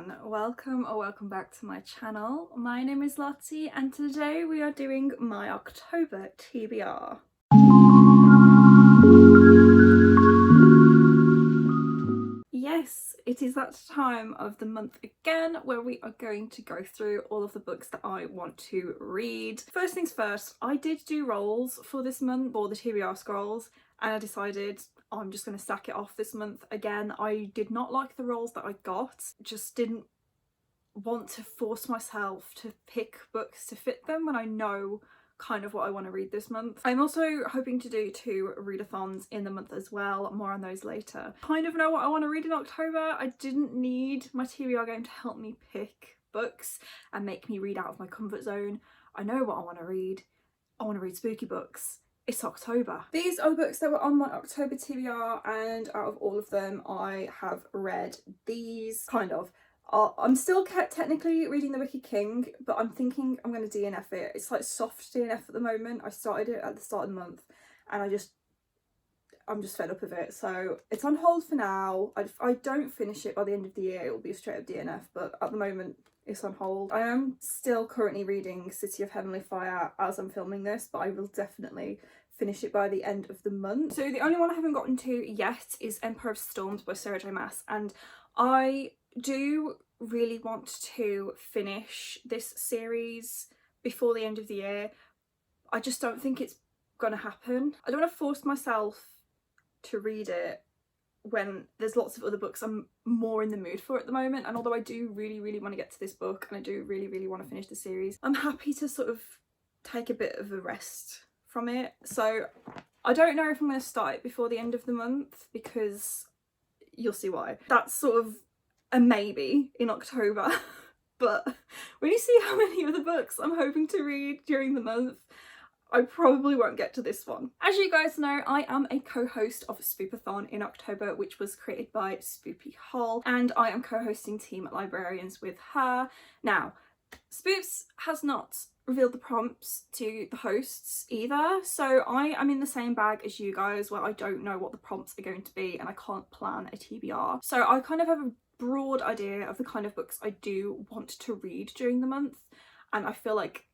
everyone, welcome or welcome back to my channel. My name is Lottie and today we are doing my October TBR. Yes, it is that time of the month again where we are going to go through all of the books that I want to read. First things first, I did do rolls for this month, or the TBR scrolls, and I decided I'm just going to stack it off this month again. I did not like the rolls that I got, just didn't want to force myself to pick books to fit them when I know kind of what I want to read this month. I'm also hoping to do 2 readathons in the month as well, more on those later. Kind of know what I want to read in October. I didn't need my TBR game to help me pick books and make me read out of my comfort zone. I know what I want to read. I want to read spooky books. It's October. These are the books that were on my October TBR, and out of all of them I have read these, kind of. I'm still technically reading The Wicked King, but I'm thinking I'm going to DNF it. It's like soft DNF at the moment. I started it at the start of the month and I'm just fed up of it. So it's on hold for now. If I don't finish it by the end of the year, it will be a straight up DNF, but at the moment it's on hold. I am still currently reading City of Heavenly Fire as I'm filming this, but I will definitely finish it by the end of the month. So the only one I haven't gotten to yet is Emperor of Storms by Sarah J Maas, and I do really want to finish this series before the end of the year. I just don't think it's gonna happen. I don't want to force myself to read it when there's lots of other books I'm more in the mood for at the moment, and although I do really want to get to this book and I do really want to finish the series, I'm happy to sort of take a bit of a rest from it. So I don't know if I'm going to start it before the end of the month, because you'll see why. That's sort of a maybe in October, but when you see how many other books I'm hoping to read during the month, I probably won't get to this one. As you guys know, I am a co-host of Spoopathon in October, which was created by Spoopy Hall, and I am co-hosting Team Librarians with her. Now, Spoops has not revealed the prompts to the hosts either, so I am in the same bag as you guys where I don't know what the prompts are going to be and I can't plan a TBR. So I kind of have a broad idea of the kind of books I do want to read during the month, and I feel like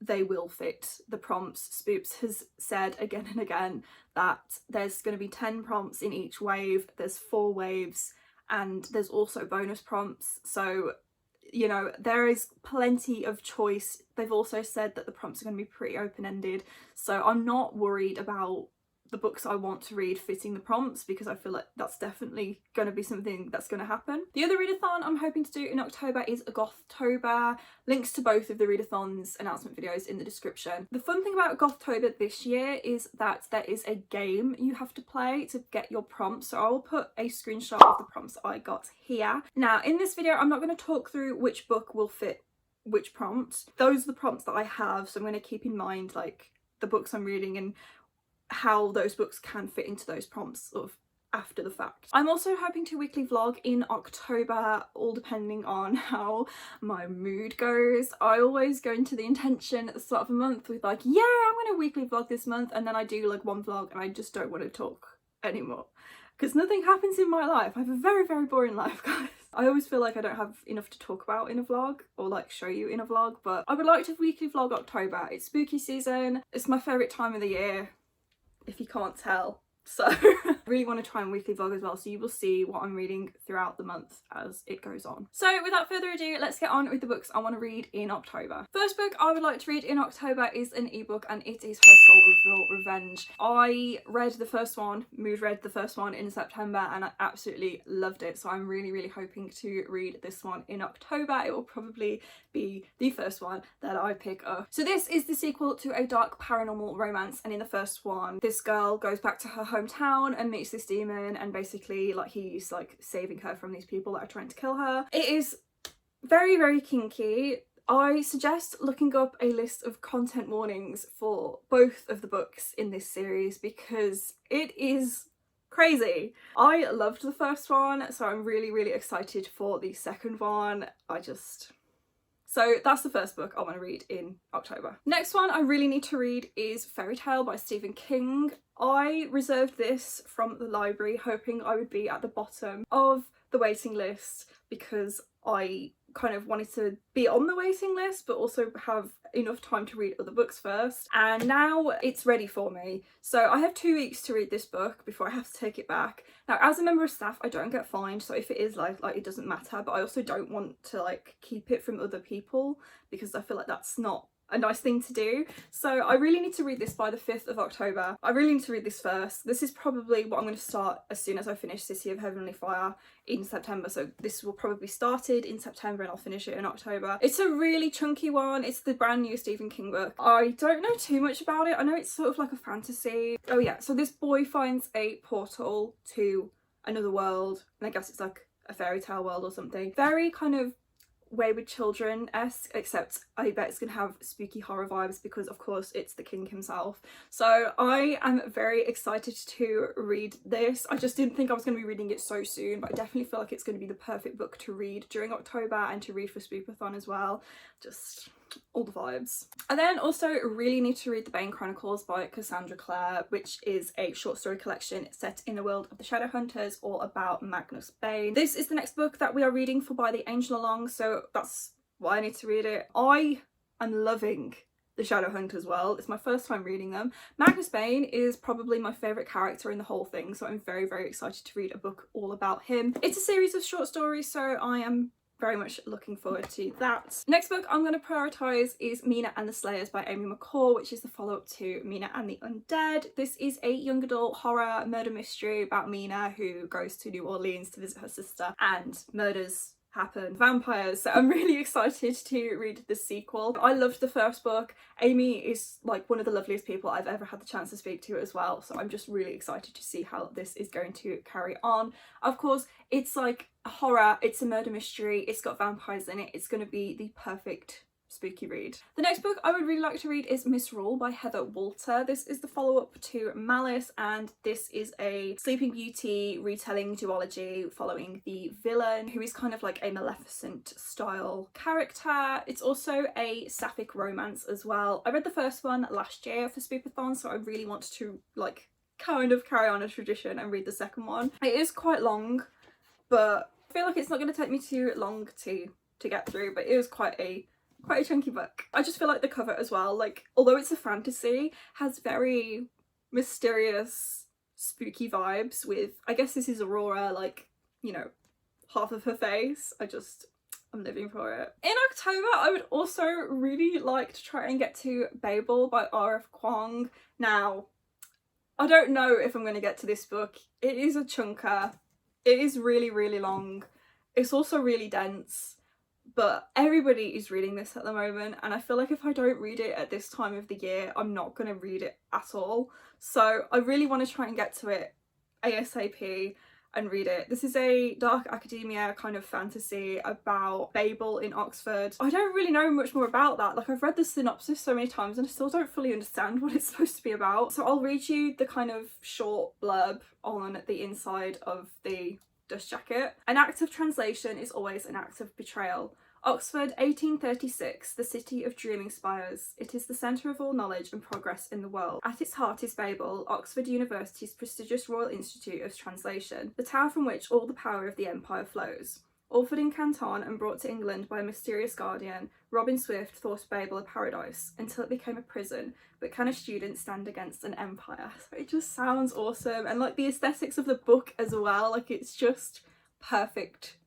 they will fit the prompts. Spoops has said again and again that there's going to be 10 prompts in each wave, there's 4 waves, and there's also bonus prompts, so you know, there is plenty of choice. They've also said that the prompts are going to be pretty open-ended, so I'm not worried about the books I want to read fitting the prompts, because I feel like that's definitely going to be something that's going to happen. The other readathon I'm hoping to do in October is a Gothtober. Links to both of the readathons announcement videos in the description. The fun thing about Gothtober this year is that there is a game you have to play to get your prompts, so I will put a screenshot of the prompts I got here. Now in this video I'm not going to talk through which book will fit which prompt. Those are the prompts that I have, so I'm going to keep in mind like the books I'm reading and how those books can fit into those prompts sort of after the fact. I'm also hoping to weekly vlog in October, all depending on how my mood goes. I always go into the intention at the start of a month with like, yeah, I'm going to weekly vlog this month, and then I do like one vlog and I just don't want to talk anymore because nothing happens in my life. I have a very boring life, guys. I always feel like I don't have enough to talk about in a vlog or like show you in a vlog, but I would like to weekly vlog October. It's spooky season. It's my favourite time of the year, if you can't tell. So I really want to try and weekly vlog as well, so you will see what I'm reading throughout the month as it goes on. So without further ado, let's get on with the books I want to read in October. First book I would like to read in October is an ebook, and it is Her Soul Reveal Revenge. I read the first one, read the first one in September, and I absolutely loved it, so I'm really hoping to read this one in October. It will probably be the first one that I pick up. So this is the sequel to a dark paranormal romance, and in the first one this girl goes back to her hometown and meets this demon, and basically like he's like saving her from these people that are trying to kill her. It is very kinky. I suggest looking up a list of content warnings for both of the books in this series because it is crazy. I loved the first one, so I'm really excited for the second one. So that's the first book I want to read in October. Next one I really need to read is Fairy Tale by Stephen King. I reserved this from the library hoping I would be at the bottom of the waiting list because I kind of wanted to be on the waiting list but also have enough time to read other books first, and now it's ready for me. So I have 2 weeks to read this book before I have to take it back. Now, as a member of staff, I don't get fined, so if it is like it doesn't matter, but I also don't want to like keep it from other people because I feel like that's not a nice thing to do. So I really need to read this by the 5th of October. I really need to read this first. This is probably what I'm going to start as soon as I finish City of Heavenly Fire in September. So this will probably be started in September and I'll finish it in October. It's a really chunky one. It's the brand new Stephen King book. I don't know too much about it. I know it's sort of like a fantasy. Oh yeah, so this boy finds a portal to another world, and I guess it's like a fairy tale world or something. Very kind of Wayward Children-esque, except I bet it's gonna have spooky horror vibes because of course it's the king himself. So I am very excited to read this. I just didn't think I was going to be reading it so soon, but I definitely feel like it's going to be the perfect book to read during October and to read for Spoopathon as well. Just all the vibes. I then also really need to read The Bane Chronicles by Cassandra Clare, which is a short story collection set in the world of the Shadowhunters, all about Magnus Bane. This is the next book that we are reading for ByTheAngelAlong, so that's why I need to read it. I am loving the Shadowhunters world. It's my first time reading them. Magnus Bane is probably my favourite character in the whole thing, so I'm very, very excited to read a book all about him. It's a series of short stories, so I am very much looking forward to that. Next book I'm going to prioritise is Mina and the Slayers by Amy McCall, which is the follow-up to Mina and the Undead. This is a young adult horror murder mystery about Mina, who goes to New Orleans to visit her sister, and murders happen, vampires. So I'm really excited to read the sequel. I loved the first book. Amy is like one of the loveliest people I've ever had the chance to speak to as well, so I'm just really excited to see how this is going to carry on. Of course, it's like a horror, it's a murder mystery, it's got vampires in it, it's going to be the perfect spooky read. The next book I would really like to read is Misrule by Heather Walter. This is the follow-up to Malice, and this is a Sleeping Beauty retelling duology following the villain, who is kind of like a Maleficent style character. It's also a sapphic romance as well. I read the first one last year for Spoopathon, so I really want to like kind of carry on a tradition and read the second one. It is quite long, but I feel like it's not going to take me too long to get through, but it was quite a chunky book. I just feel like the cover as well, like although it's a fantasy, has very mysterious spooky vibes with, I guess this is Aurora, like, you know, half of her face. I'm living for it. In October I would also really like to try and get to Babel by R.F. Kuang. Now I don't know if I'm going to get to this book. It is a chunker. It is really, really long. It's also really dense. But everybody is reading this at the moment, and I feel like if I don't read it at this time of the year, I'm not going to read it at all. So I really want to try and get to it ASAP and read it. This is a dark academia kind of fantasy about Babel in Oxford. I don't really know much more about that. Like, I've read the synopsis so many times and I still don't fully understand what it's supposed to be about. So I'll read you the kind of short blurb on the inside of the dust jacket. An act of translation is always an act of betrayal. Oxford, 1836, the city of dreaming spires. It is the centre of all knowledge and progress in the world. At its heart is Babel, Oxford University's prestigious Royal Institute of Translation, the tower from which all the power of the empire flows. Orphaned in Canton and brought to England by a mysterious guardian, Robin Swift thought Babel a paradise until it became a prison. But can a student stand against an empire? So it just sounds awesome, and like the aesthetics of the book as well, like it's just perfect,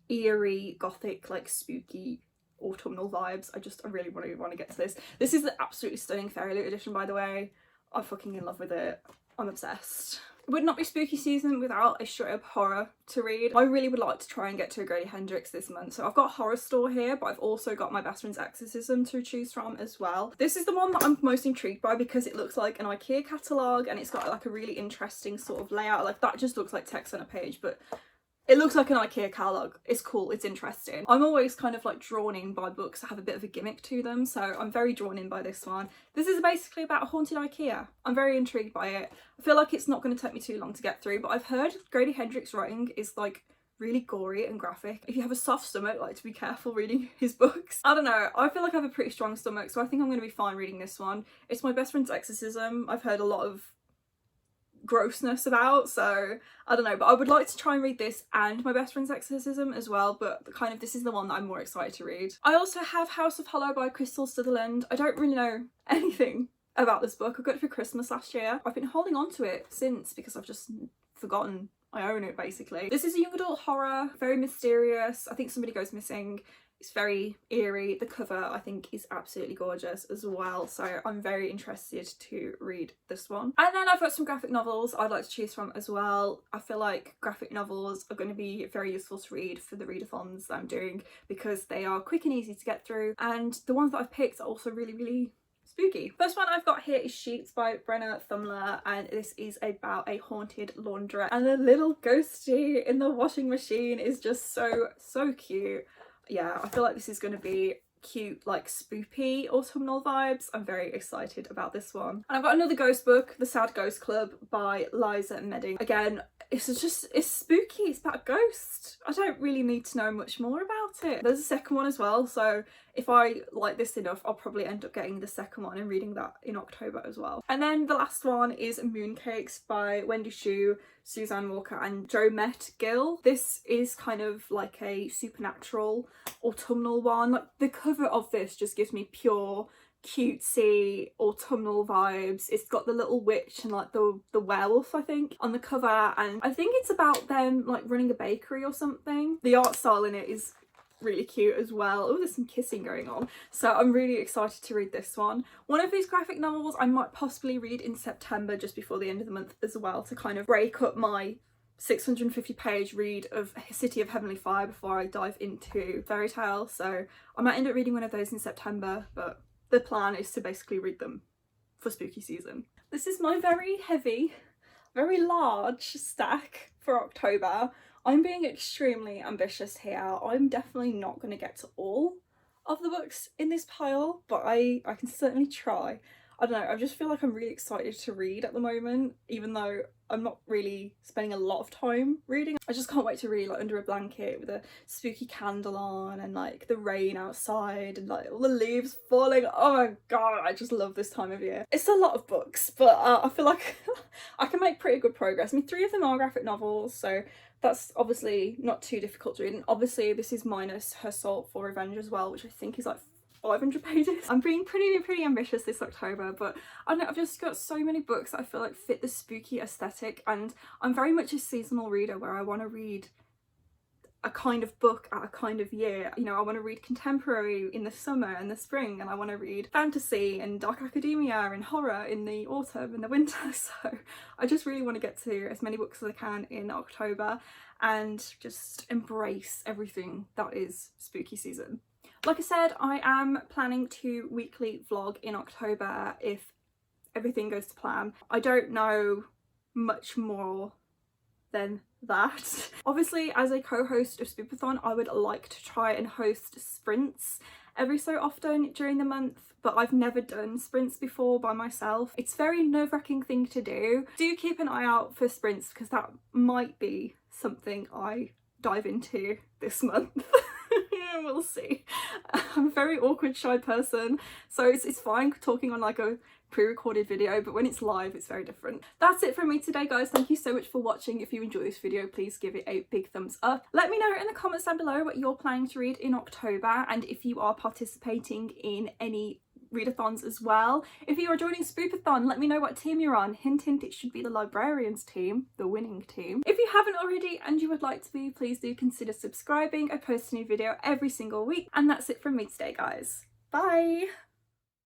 eerie, gothic, like spooky autumnal vibes. I really want to get to this. This is the absolutely stunning Fairy Loot edition, by the way. I'm fucking in love with it. I'm obsessed. It would not be spooky season without a straight up horror to read. I really would like to try and get to a Grady Hendrix this month. So I've got Horror Store here, but I've also got My Best Friend's Exorcism to choose from as well. This is the one that I'm most intrigued by because it looks like an IKEA catalogue and it's got like a really interesting sort of layout. Like that just looks like text on a page, but it looks like an IKEA catalogue. It's cool, it's interesting. I'm always kind of like drawn in by books that have a bit of a gimmick to them, so I'm very drawn in by this one. This is basically about a haunted IKEA. I'm very intrigued by it. I feel like it's not going to take me too long to get through, but I've heard Grady Hendrix writing is like really gory and graphic. If you have a soft stomach, like to be careful reading his books. I don't know, I feel like I have a pretty strong stomach, so I think I'm going to be fine reading this one. It's My Best Friend's Exorcism. I've heard a lot of grossness about, so I don't know, but I would like to try and read this and My Best Friend's Exorcism as well, but kind of this is the one that I'm more excited to read. I also have House of Hollow by Crystal Sutherland. I don't really know anything about this book. I got it for Christmas last year. I've been holding on to it since because I've just forgotten I own it basically. This is a young adult horror, very mysterious. I think somebody goes missing. It's very eerie. The cover I think is absolutely gorgeous as well, so I'm very interested to read this one. And then I've got some graphic novels I'd like to choose from as well. I feel like graphic novels are going to be very useful to read for the readathons that I'm doing because they are quick and easy to get through, and the ones that I've picked are also really spooky. First one I've got here is Sheets by Brenna Thumler, and this is about a haunted laundrette, and the little ghostie in the washing machine is just so cute. Yeah, I feel like this is going to be cute, like spoopy autumnal vibes. I'm very excited about this one. And I've got another ghost book, The Sad Ghost Club by Liza Medding. Again, it's spooky, it's about a ghost. I don't really need to know much more about it. There's a second one as well, so if I like this enough, I'll probably end up getting the second one and reading that in October as well. And then the last one is Mooncakes by Wendy Xu, Suzanne Walker and Jo Met Gill. This is kind of like a supernatural autumnal one. Like the cover of this just gives me pure cutesy autumnal vibes. It's got the little witch and like the werewolf I think on the cover, and I think it's about them like running a bakery or something. The art style in it is really cute as well. Oh, there's some kissing going on, so I'm really excited to read this one. One of these graphic novels I might possibly read in September just before the end of the month as well, to kind of break up my 650 page read of City of Heavenly Fire before I dive into Fairy Tale. So I might end up reading one of those in September, but the plan is to basically read them for spooky season. This is my very heavy, very large stack for October. I'm being extremely ambitious here. I'm definitely not going to get to all of the books in this pile, but I can certainly try. I don't know, I just feel like I'm really excited to read at the moment, even though I'm not really spending a lot of time reading. I just can't wait to read like under a blanket with a spooky candle on and like the rain outside and like all the leaves falling. Oh my god, I just love this time of year. It's a lot of books, but I feel like I can make pretty good progress. I mean, 3 of them are graphic novels, so that's obviously not too difficult to read, and obviously this is minus Her Salt for Revenge as well, which I think is like 500 pages. I'm being pretty ambitious this October, but I don't know, I've just got so many books that I feel like fit the spooky aesthetic, and I'm very much a seasonal reader where I want to read a kind of book at a kind of year. You know, I want to read contemporary in the summer and the spring, and I want to read fantasy and dark academia and horror in the autumn and the winter. So I just really want to get to as many books as I can in October and just embrace everything that is spooky season. Like I said, I am planning to weekly vlog in October if everything goes to plan. I don't know much more than that. Obviously, as a co-host of Spoopathon, I would like to try and host sprints every so often during the month, but I've never done sprints before by myself. It's a very nerve-wracking thing to do. Do keep an eye out for sprints because that might be something I dive into this month. We'll see. I'm a very awkward, shy person, so it's fine talking on like a pre-recorded video, but when it's live it's very different. That's it from me today, guys. Thank you so much for watching. If you enjoyed this video, please give it a big thumbs up. Let me know in the comments down below what you're planning to read in October, and if you are participating in any readathons as well. If you are joining Spoopathon, let me know what team you're on. Hint hint, it should be the librarians team, the winning team. If you haven't already and you would like to be, please do consider subscribing. I post a new video every single week, and that's it from me today, guys. Bye!